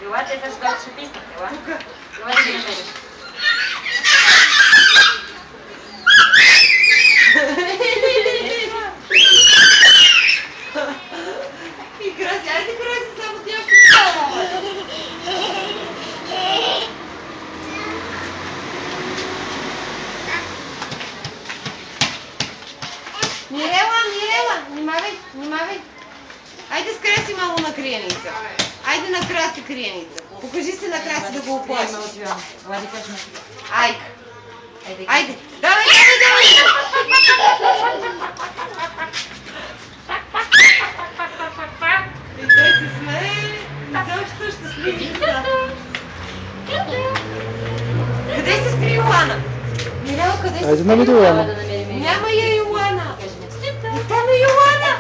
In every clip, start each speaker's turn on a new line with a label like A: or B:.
A: Ела, те са ще писнат, ела. Ела да ги излезеш.
B: И Краси, айде Краси, само тя писала. Мирела, внимавай. Айде с Краси малко на криеница. Айде на Краси криеница. Покажи се на Краси да го оплаши.
A: Ела да кажем.
B: Айде. Давай. И той се смее. Изобщо щастливица. Къде се скри Йоана? Мирела, къде се скри?
C: Айде намери Йоана.
B: Няма я Йоана. И там е Йоана.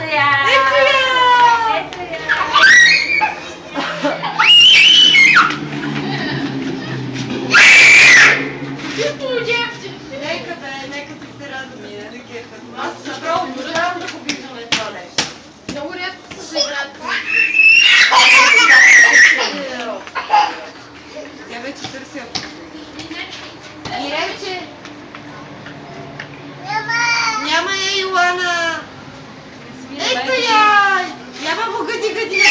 A: Ето я! Нека да се радваме. Аз направо обожавам да го виждаме това нещо. Много рядко се играят. Тя вече търся. Мирелче! Няма я Йоана! Ето я! Няма му гъди на.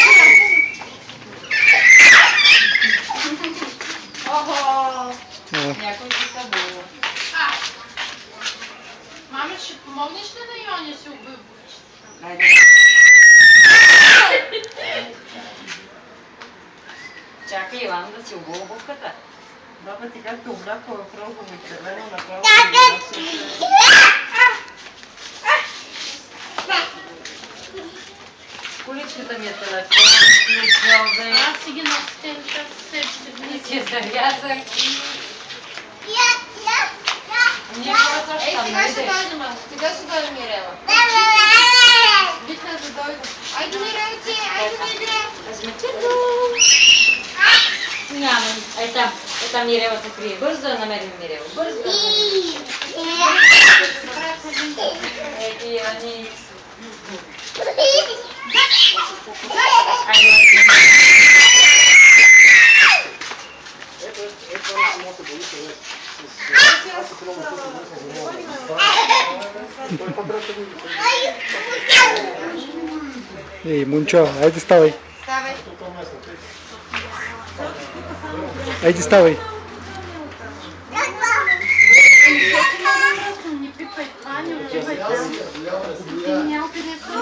A: Охо! Някой ти събува.
D: Маме, ще помогнеш ли на Йоня си обуваш?
A: Айде. Чакай, Иван, да си обува обувката.
B: Баба ти както облякла в розово и червено направо.
A: Количката ми е телефон, ключове.
D: Аз си ги нося тези се ще
A: И си я завязах. Ние хората ще
B: Ей,
A: там,
B: сега ще
A: нали?
B: дойде, мамо. Сега ще дойде Мирела. Викна да дойде. Айде, Мирелче, айде да играем.
A: Размечето. Няма. Там Мирела се крие. Бързо да намерим Мирела. Бързо да намерим. Ети, Ивани. Айде,
C: Ей, Мончо, айде ставай.
B: Ставай.
C: Айде ставай.
D: не пипай това, не отивай там. Ти няма къде са.